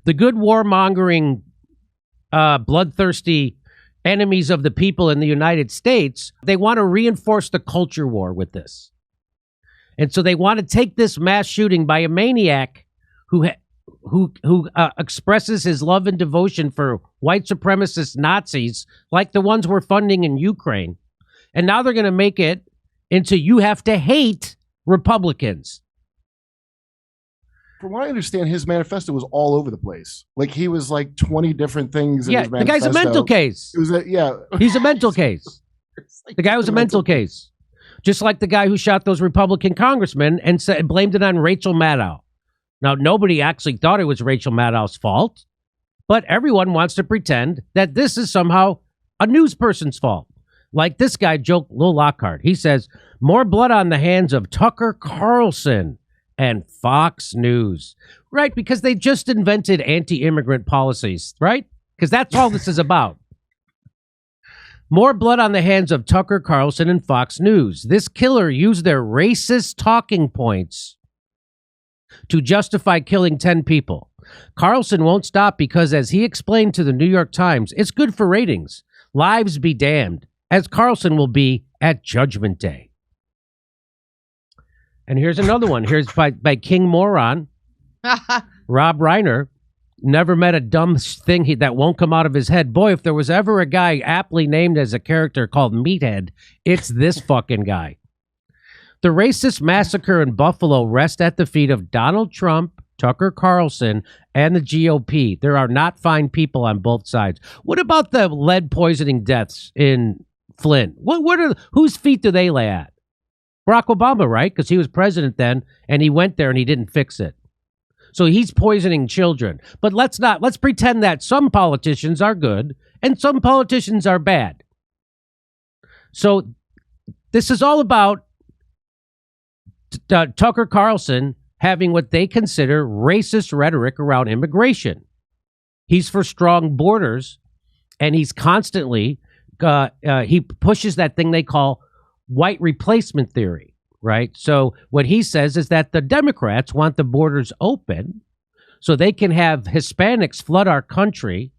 the good warmongering, bloodthirsty enemies of the people in the United States, they want to reinforce the culture war with this. And so they want to take this mass shooting by a maniac who expresses his love and devotion for white supremacist Nazis, like the ones we're funding in Ukraine. And now they're going to make it into you have to hate Republicans. From what I understand, his manifesto was all over the place. Like, he was like 20 different things. Yeah, in his manifesto. The guy's a mental case. It was He's a mental case. Like The guy was a mental case. Just like the guy who shot those Republican congressmen and blamed it on Rachel Maddow. Now, nobody actually thought it was Rachel Maddow's fault, but everyone wants to pretend that this is somehow a news person's fault. Like this guy, Lil Lockhart. He says, more blood on the hands of Tucker Carlson and Fox News. Right, because they just invented anti-immigrant policies, right? Because that's all this is about. More blood on the hands of Tucker Carlson and Fox News. This killer used their racist talking points to justify killing 10 people. Carlson won't stop because, as he explained to the New York Times, it's good for ratings. Lives be damned, as Carlson will be at Judgment Day. And here's another one. Here's by King Moron. Rob Reiner. Never met a dumb thing that won't come out of his head. Boy, if there was ever a guy aptly named as a character called Meathead, it's this fucking guy. The racist massacre in Buffalo rests at the feet of Donald Trump, Tucker Carlson, and the GOP. There are not fine people on both sides. What about the lead poisoning deaths in Flint? Whose feet do they lay at? Barack Obama, right? Because he was president then, and he went there and he didn't fix it. So he's poisoning children. But let's pretend that some politicians are good and some politicians are bad. So this is all about Tucker Carlson having what they consider racist rhetoric around immigration. He's for strong borders, and he's constantly, he pushes that thing they call white replacement theory. Right. So what he says is that the Democrats want the borders open so they can have Hispanics flood our country,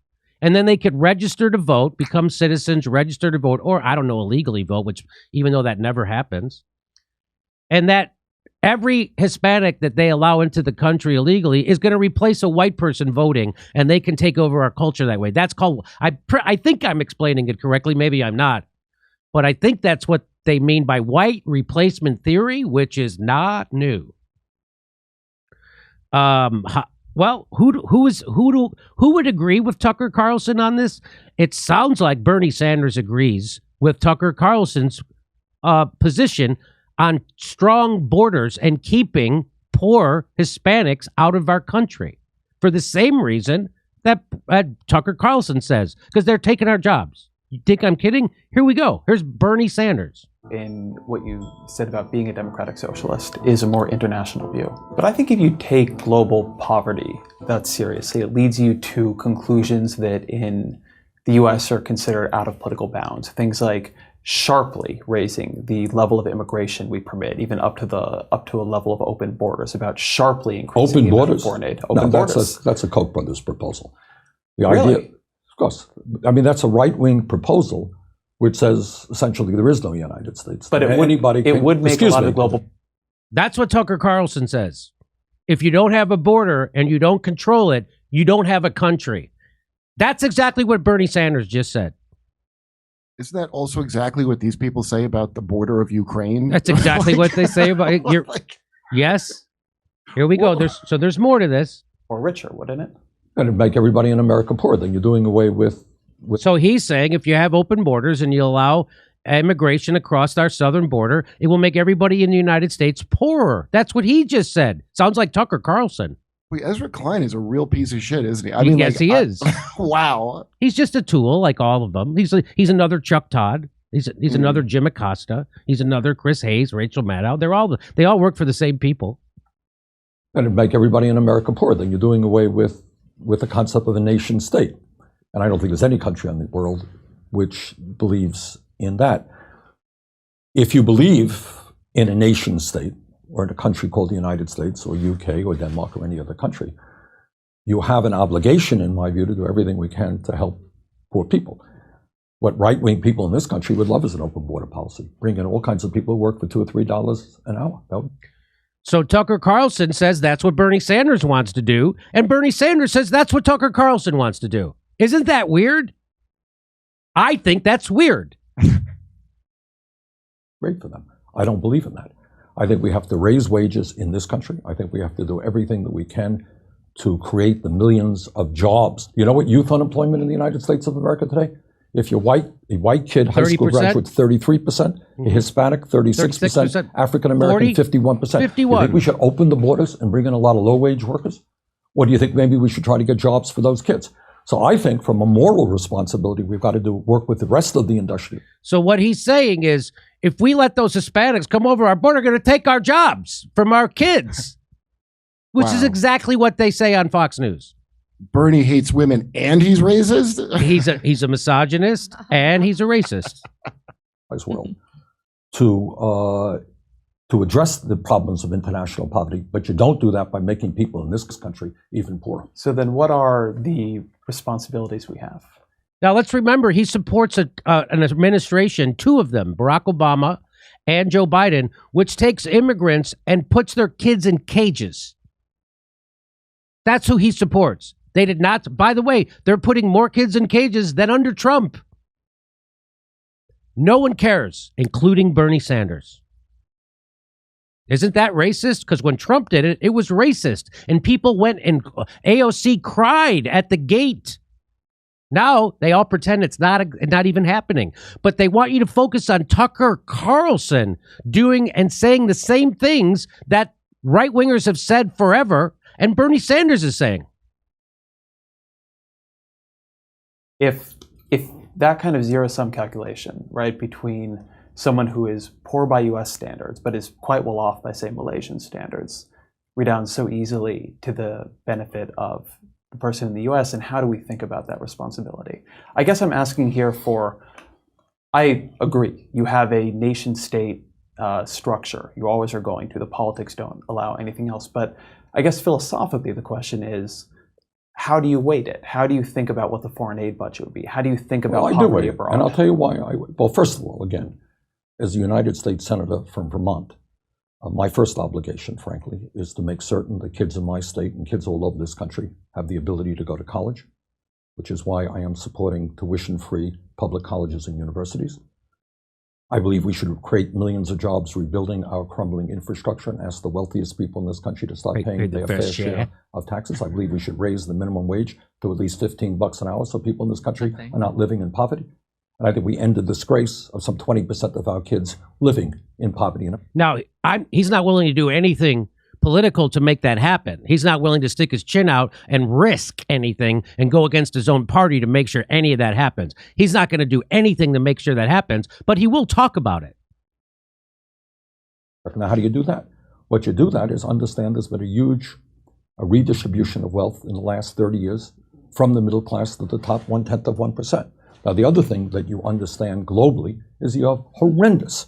and then they could register to vote, become citizens, register to vote, or I don't know, illegally vote, which even though that never happens. And that every Hispanic that they allow into the country illegally is going to replace a white person voting, and they can take over our culture that way. That's called, I think I'm explaining it correctly. Maybe I'm not. But I think that's what they mean by white replacement theory, which is not new. Well, who would agree with Tucker Carlson on this? It sounds like Bernie Sanders agrees with Tucker Carlson's position on strong borders and keeping poor Hispanics out of our country for the same reason that Tucker Carlson says, because they're taking our jobs. You think I'm kidding? Here we go. Here's Bernie Sanders. In what you said about being a democratic socialist is a more international view. But I think if you take global poverty that seriously, it leads you to conclusions that in the US are considered out of political bounds. Things like sharply raising the level of immigration we permit, even up to a level of open borders, about sharply increasing open borders. Foreign aid. Open borders. That's a Koch brothers proposal. The really? idea, of course. I mean, that's a right-wing proposal, which says essentially there is no United States. But it would make a lot of global. That's what Tucker Carlson says. If you don't have a border and you don't control it, you don't have a country. That's exactly what Bernie Sanders just said. Isn't that also exactly what these people say about the border of Ukraine? That's exactly what they say about it. Yes. Here we go. There's more to this. Or richer, wouldn't it? And it'd make everybody in America poor. Then you're doing away with. So he's saying if you have open borders and you allow immigration across our southern border, it will make everybody in the United States poorer. That's what he just said. Sounds like Tucker Carlson. Wait, Ezra Klein is a real piece of shit, isn't he? I mean, yes, he is. Wow. He's just a tool like all of them. He's another Chuck Todd. He's another Jim Acosta. He's another Chris Hayes, Rachel Maddow. They all work for the same people. And it'd make everybody in America poor. Then you're doing away with the concept of a nation state. And I don't think there's any country in the world which believes in that. If you believe in a nation state, or in a country called the United States, or UK, or Denmark, or any other country, you have an obligation, in my view, to do everything we can to help poor people. What right-wing people in this country would love is an open border policy. Bring in all kinds of people who work for $2 or $3 an hour. So Tucker Carlson says that's what Bernie Sanders wants to do, and Bernie Sanders says that's what Tucker Carlson wants to do. Isn't that weird? I think that's weird. Great for them. I don't believe in that. I think we have to raise wages in this country. I think we have to do everything that we can to create the millions of jobs. You know what youth unemployment in the United States of America today? If you're white, a white kid, high school 30%? graduate, 33%, a Hispanic, 36%, African American, 51%. 51. You think we should open the borders and bring in a lot of low-wage workers? Or do you think maybe we should try to get jobs for those kids? So I think from a moral responsibility, we've got to work with the rest of the industry. So what he's saying is, if we let those Hispanics come over our border, they're going to take our jobs from our kids, which is exactly what they say on Fox News. Bernie hates women and he's racist? He's a misogynist and he's a racist. World to address the problems of international poverty, but you don't do that by making people in this country even poorer. So then what are the responsibilities we have? Now, let's remember, he supports an administration, two of them, Barack Obama and Joe Biden, which takes immigrants and puts their kids in cages. That's who he supports. They did not, by the way, they're putting more kids in cages than under Trump. No one cares, including Bernie Sanders. Isn't that racist? Because when Trump did it, it was racist. And people went and AOC cried at the gate. Now they all pretend it's not even happening. But they want you to focus on Tucker Carlson doing and saying the same things that right-wingers have said forever and Bernie Sanders is saying. If that kind of zero-sum calculation, right, between someone who is poor by U.S. standards but is quite well off by, say, Malaysian standards, redounds so easily to the benefit of the person in the U.S., and how do we think about that responsibility? I guess I'm asking here I agree, you have a nation-state structure. You always are going to. The politics don't allow anything else. But I guess philosophically the question is, how do you weight it? How do you think about what the foreign aid budget would be? How do you think about poverty abroad? And I'll tell you why. Well, first of all, again, as a United States Senator from Vermont, my first obligation, frankly, is to make certain that kids in my state and kids all over this country have the ability to go to college, which is why I am supporting tuition-free public colleges and universities. I believe we should create millions of jobs rebuilding our crumbling infrastructure and ask the wealthiest people in this country to start paying their fair share of taxes. I believe we should raise the minimum wage to at least $15 an hour so people in this country are not living in poverty. And I think we end the disgrace of some 20% of our kids living in poverty. Now, he's not willing to do anything political to make that happen. He's not willing to stick his chin out and risk anything and go against his own party to make sure any of that happens. He's not going to do anything to make sure that happens, but he will talk about it. Now, how do you do that? What you do that is understand there's been a huge redistribution of wealth in the last 30 years from the middle class to the top 1/10 of 1%. Now, the other thing that you understand globally is you have horrendous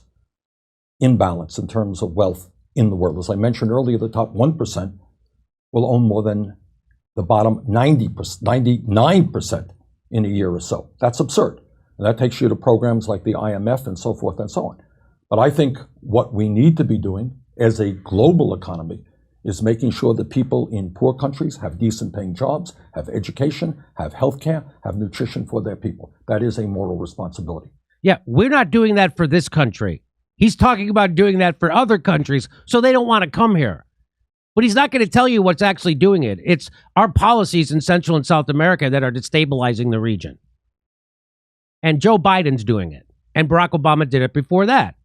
imbalance in terms of wealth in the world. As I mentioned earlier, the top 1% will own more than the bottom 99% in a year or so. That's absurd. And that takes you to programs like the IMF and so forth and so on. But I think what we need to be doing as a global economy is making sure that people in poor countries have decent paying jobs, have education, have health care, have nutrition for their people. That is a moral responsibility. Yeah, we're not doing that for this country. He's talking about doing that for other countries, so they don't want to come here. But he's not going to tell you what's actually doing it. It's our policies in Central and South America that are destabilizing the region. And Joe Biden's doing it. And Barack Obama did it before that.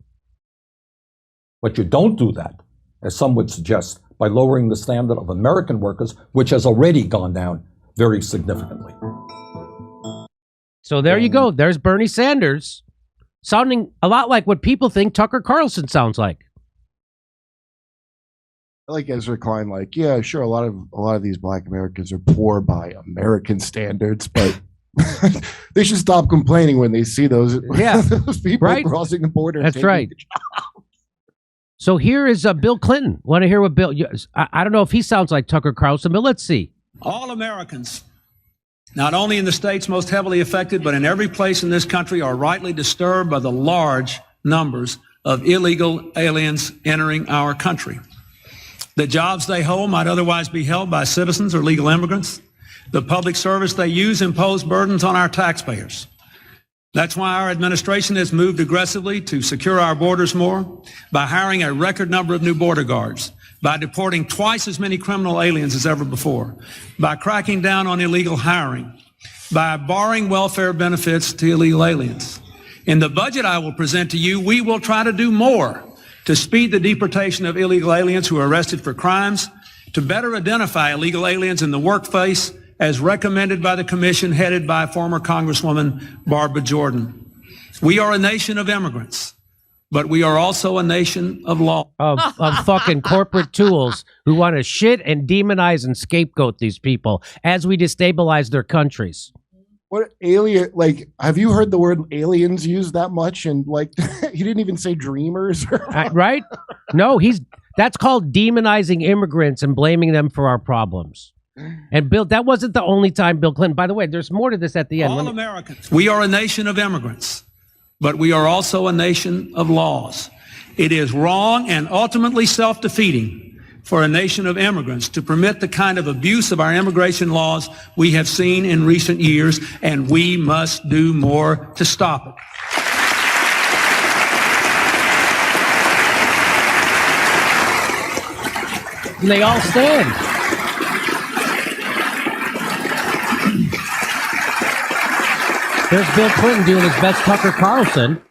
But you don't do that, as some would suggest, by lowering the standard of American workers, which has already gone down very significantly. So there you go. There's Bernie Sanders, sounding a lot like what people think Tucker Carlson sounds like. I like Ezra Klein, like, yeah, sure, a lot of these Black Americans are poor by American standards, but they should stop complaining when they see those people crossing the border. That's right. So here is Bill Clinton. Want to hear what Bill? I don't know if he sounds like Tucker Carlson, but let's see. All Americans, not only in the states most heavily affected, but in every place in this country, are rightly disturbed by the large numbers of illegal aliens entering our country. The jobs they hold might otherwise be held by citizens or legal immigrants. The public service they use impose burdens on our taxpayers. That's why our administration has moved aggressively to secure our borders more by hiring a record number of new border guards, by deporting twice as many criminal aliens as ever before, by cracking down on illegal hiring, by barring welfare benefits to illegal aliens. In the budget I will present to you, we will try to do more to speed the deportation of illegal aliens who are arrested for crimes, to better identify illegal aliens in the workplace, as recommended by the commission headed by former Congresswoman Barbara Jordan. We are a nation of immigrants, but we are also a nation of law. Of fucking corporate tools who want to shit and demonize and scapegoat these people as we destabilize their countries. What alien, like, have you heard the word aliens used that much? And like, he didn't even say dreamers. Right? No, that's called demonizing immigrants and blaming them for our problems. And Bill, that wasn't the only time Bill Clinton, by the way, there's more to this at the end. All Americans. We are a nation of immigrants, but we are also a nation of laws. It is wrong and ultimately self-defeating for a nation of immigrants to permit the kind of abuse of our immigration laws we have seen in recent years, and we must do more to stop it. And they all stand. There's Bill Clinton doing his best Tucker Carlson.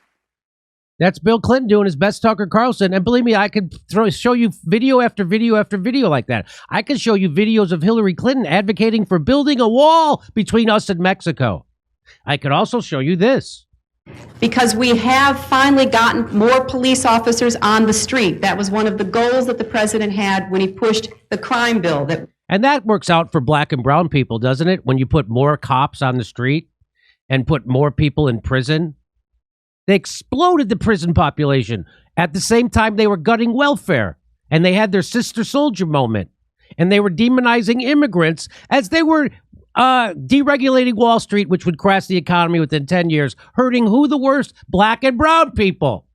That's Bill Clinton doing his best Tucker Carlson. And believe me, I could show you video after video after video like that. I could show you videos of Hillary Clinton advocating for building a wall between us and Mexico. I could also show you this. Because we have finally gotten more police officers on the street. That was one of the goals that the president had when he pushed the crime bill. And that works out for black and brown people, doesn't it? When you put more cops on the street and put more people in prison. They exploded the prison population. At the same time, they were gutting welfare. And they had their sister soldier moment. And they were demonizing immigrants as they were deregulating Wall Street, which would crash the economy within 10 years, hurting who the worst? Black and brown people.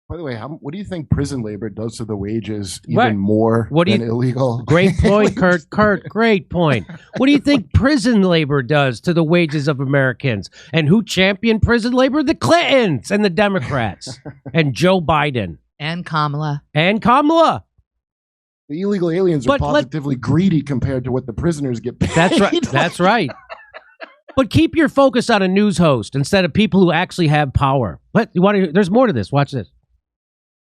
By the way, what do you think prison labor does to the wages even more than illegal? Great point, Kurt. Great point. What do you think prison labor does to the wages of Americans? And who championed prison labor? The Clintons and the Democrats and Joe Biden. And Kamala. The illegal aliens are positively greedy compared to what the prisoners get paid. That's right. That's right. But keep your focus on a news host instead of people who actually have power. There's more to this. Watch this.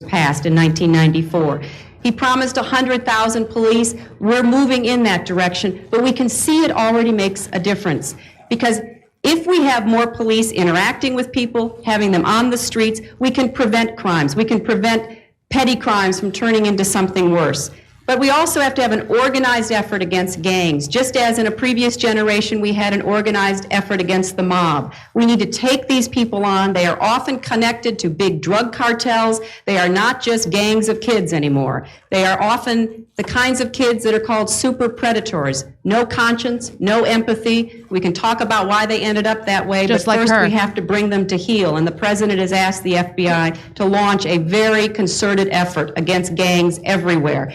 Passed in 1994. He promised 100,000 police. We're moving in that direction, but we can see it already makes a difference. Because if we have more police interacting with people, having them on the streets, we can prevent crimes. We can prevent petty crimes from turning into something worse. But we also have to have an organized effort against gangs. Just as in a previous generation, we had an organized effort against the mob. We need to take these people on. They are often connected to big drug cartels. They are not just gangs of kids anymore. They are often the kinds of kids that are called super predators. No conscience, no empathy. We can talk about why they ended up that way, but first we have to bring them to heel. And the president has asked the FBI to launch a very concerted effort against gangs everywhere.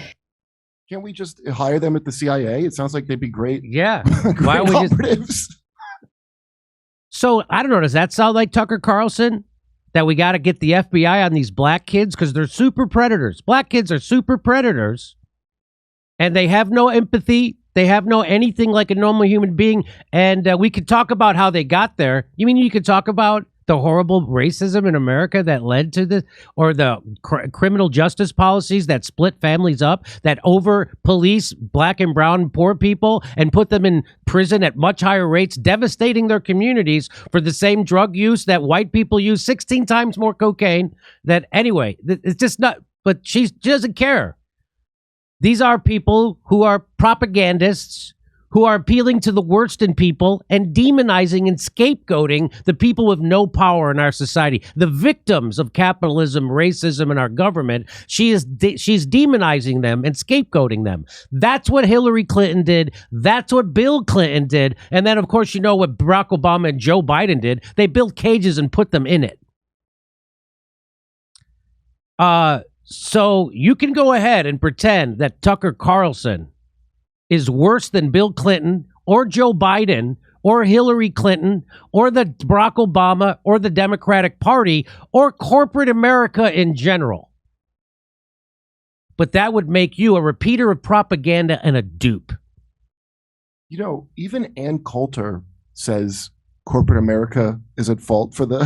Can't we just hire them at the CIA? It sounds like they'd be great. Yeah. Great Why would operatives. So, I don't know. Does that sound like Tucker Carlson? That we got to get the FBI on these black kids because they're super predators. Black kids are super predators. And they have no empathy. They have no anything like a normal human being. And we could talk about how they got there. You mean you could talk about the horrible racism in America that led to this, or the criminal justice policies that split families up, that over police black and brown poor people and put them in prison at much higher rates, devastating their communities for the same drug use that white people use, 16 times more cocaine. That anyway, it's just not, but she doesn't care. These are people who are propagandists who are appealing to the worst in people and demonizing and scapegoating the people with no power in our society, the victims of capitalism, racism, and our government. She's demonizing them and scapegoating them. That's what Hillary Clinton did. That's what Bill Clinton did. And then, of course, you know what Barack Obama and Joe Biden did. They built cages and put them in it. So you can go ahead and pretend that Tucker Carlson is worse than Bill Clinton or Joe Biden or Hillary Clinton or the Barack Obama or the Democratic Party or corporate America in general. But that would make you a repeater of propaganda and a dupe. You know, even Ann Coulter says corporate America is at fault for the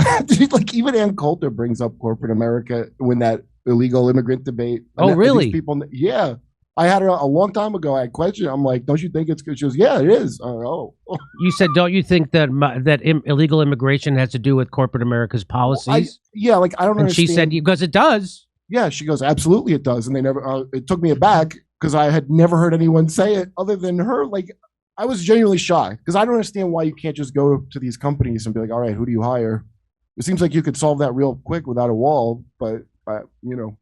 like even Ann Coulter brings up corporate America when that illegal immigrant debate. Oh, really? People, yeah. I had her a long time ago. I questioned. I'm like, don't you think it's good? She goes, yeah, it is. Oh. You said, don't you think that illegal immigration has to do with corporate America's policies? I don't and understand. She said, because it does. Yeah, she goes, absolutely it does. And they never, it took me aback because I had never heard anyone say it other than her. Like, I was genuinely shocked because I don't understand why you can't just go to these companies and be like, all right, who do you hire? It seems like you could solve that real quick without a wall, but, you know.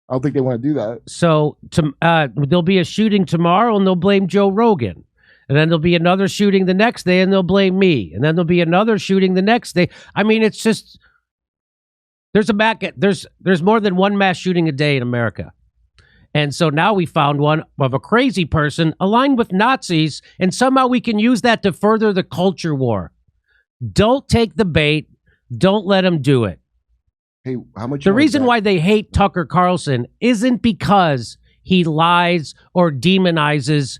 I don't think they want to do that. So there'll be a shooting tomorrow and they'll blame Joe Rogan. And then there'll be another shooting the next day and they'll blame me. And then there'll be another shooting the next day. I mean, it's just, there's more than one mass shooting a day in America. And so now we found one of a crazy person aligned with Nazis, and somehow we can use that to further the culture war. Don't take the bait. Don't let them do it. Hey, how much? The reason why they hate Tucker Carlson isn't because he lies or demonizes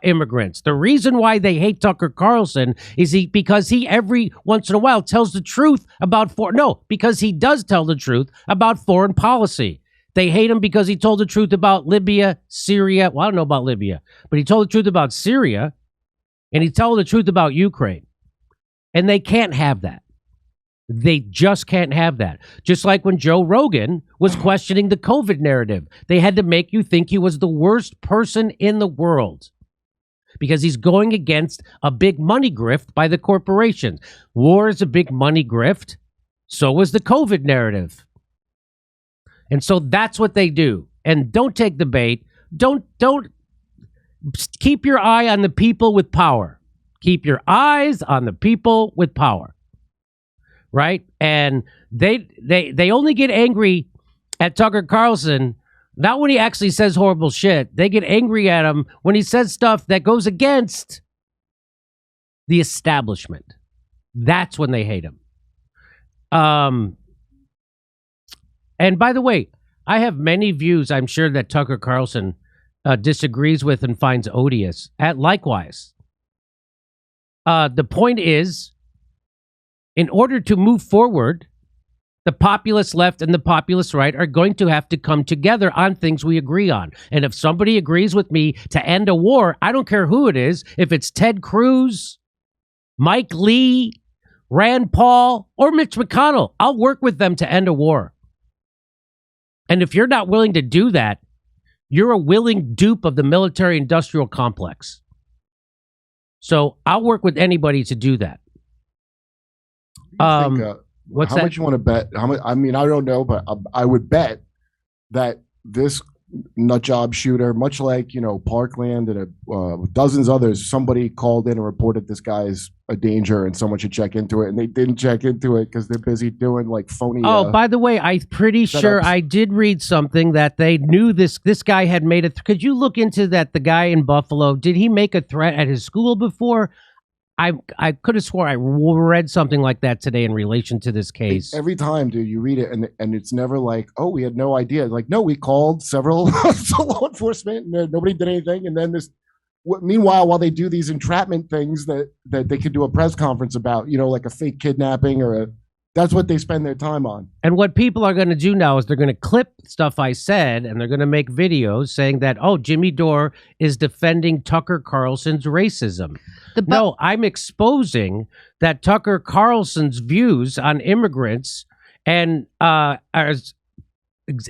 immigrants. The reason why they hate Tucker Carlson is because he every once in a while tells the truth about because he does tell the truth about foreign policy. They hate him because he told the truth about Libya, Syria. Well, I don't know about Libya, but he told the truth about Syria, and he told the truth about Ukraine. And they can't have that. They just can't have that. Just like when Joe Rogan was questioning the COVID narrative, they had to make you think he was the worst person in the world because he's going against a big money grift by the corporations. War is a big money grift. So was the COVID narrative. And so that's what they do. And don't take the bait. Don't keep your eye on the people with power. Keep your eyes on the people with power. Right? And they only get angry at Tucker Carlson, not when he actually says horrible shit. They get angry at him when he says stuff that goes against the establishment. That's when they hate him. And by the way, I have many views I'm sure that Tucker Carlson disagrees with and finds odious. Likewise. The point is, in order to move forward, the populist left and the populist right are going to have to come together on things we agree on. And if somebody agrees with me to end a war, I don't care who it is, if it's Ted Cruz, Mike Lee, Rand Paul, or Mitch McConnell, I'll work with them to end a war. And if you're not willing to do that, you're a willing dupe of the military-industrial complex. So I'll work with anybody to do that. What's that? Much you want to bet? How much? I mean, I don't know, but I would bet that this nut job shooter, much like Parkland and dozens others, somebody called in and reported this guy's a danger and someone should check into it, and they didn't check into it because they're busy doing like phony. Oh, by the way, I'm pretty sure I did read something that they knew this guy had made a. Could you look into that? The guy in Buffalo, did he make a threat at his school before? I could have swore I read something like that today in relation to this case. Every time, dude, you read it and it's never like, oh, we had no idea. Like, no, we called several law enforcement and nobody did anything. And then meanwhile, while they do these entrapment things that they could do a press conference about, like a fake kidnapping that's what they spend their time on. And what people are going to do now is they're going to clip stuff I said and they're going to make videos saying that, oh, Jimmy Dore is defending Tucker Carlson's racism. No, I'm exposing that Tucker Carlson's views on immigrants and are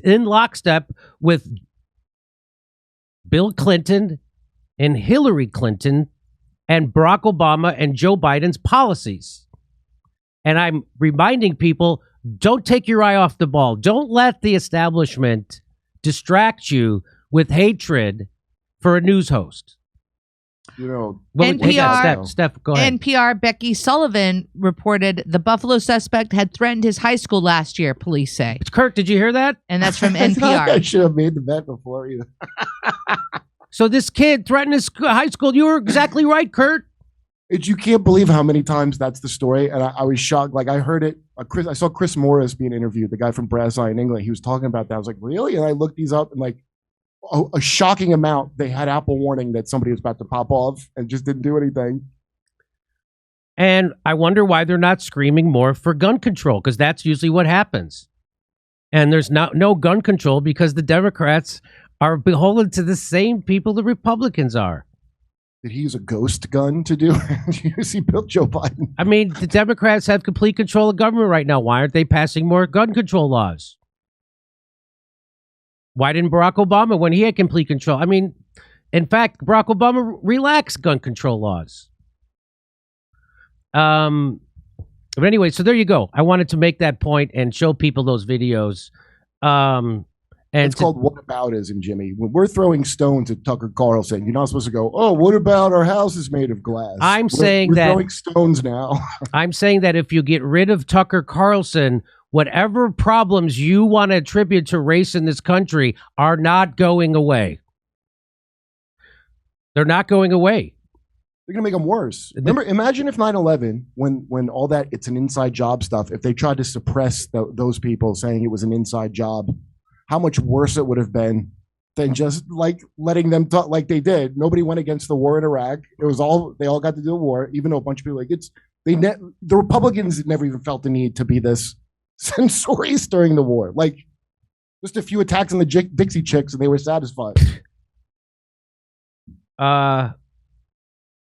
in lockstep with Bill Clinton in Hillary Clinton and Barack Obama and Joe Biden's policies. And I'm reminding people, don't take your eye off the ball. Don't let the establishment distract you with hatred for a news host. You know, NPR, Steph, go ahead. NPR Becky Sullivan reported the Buffalo suspect had threatened his high school last year, police say. Kurt, did you hear that? And that's from I NPR. should have made the bet before either. So this kid threatened his high school. You were exactly right, Kurt. You can't believe how many times that's the story. And I was shocked. Like I heard it. I saw Chris Morris being interviewed, the guy from Brass Eye in England. He was talking about that. I was like, really? And I looked these up and like a shocking amount. They had Apple warning that somebody was about to pop off and just didn't do anything. And I wonder why they're not screaming more for gun control, because that's usually what happens. And there's no gun control because the Democrats are beholden to the same people the Republicans are. Did he use a ghost gun to do? He built Joe Biden. I mean, the Democrats have complete control of government right now. Why aren't they passing more gun control laws? Why didn't Barack Obama when he had complete control? I mean, in fact, Barack Obama relaxed gun control laws. But anyway, so there you go. I wanted to make that point and show people those videos. And it's called whataboutism, Jimmy. When we're throwing stones at Tucker Carlson, you're not supposed to go, oh, what about our house is made of glass? We're throwing stones now. I'm saying that if you get rid of Tucker Carlson, whatever problems you want to attribute to race in this country are not going away. They're not going away. They're going to make them worse. Remember, imagine if 9/11, when all that it's an inside job stuff, if they tried to suppress those people saying it was an inside job, how much worse it would have been than just like letting them talk like they did. Nobody went against the war in Iraq. It was they all got to do a war, even though a bunch of people the Republicans never even felt the need to be this censorious during the war. Like just a few attacks on the Dixie Chicks and they were satisfied.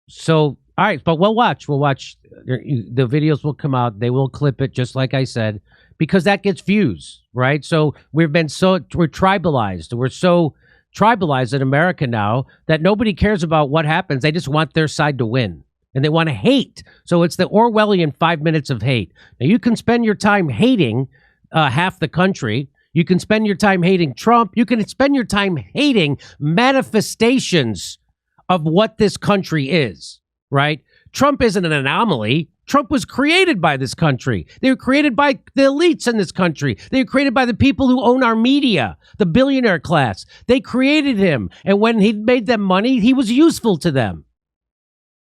So, all right, but we'll watch. The videos will come out. They will clip it, just like I said, because that gets views, right? So we're tribalized. We're so tribalized in America now that nobody cares about what happens. They just want their side to win, and they want to hate. So it's the Orwellian 5 minutes of hate. Now, you can spend your time hating half the country. You can spend your time hating Trump. You can spend your time hating manifestations of what this country is, right? Trump isn't an anomaly. Trump was created by this country. They were created by the elites in this country. They were created by the people who own our media, the billionaire class. They created him. And when he made them money, he was useful to them.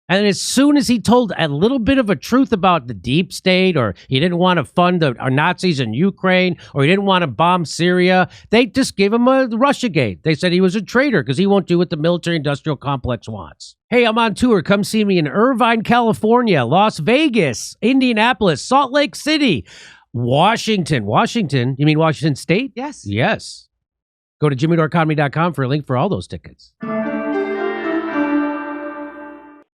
And as soon as he told a little bit of a truth about the deep state, or he didn't want to fund our Nazis in Ukraine, or he didn't want to bomb Syria, they just gave him a Russiagate. They said he was a traitor because he won't do what the military-industrial complex wants. Hey, I'm on tour. Come see me in Irvine, California, Las Vegas, Indianapolis, Salt Lake City, Washington. Washington? You mean Washington State? Yes. Yes. Go to jimmydorecomedy.com for a link for all those tickets.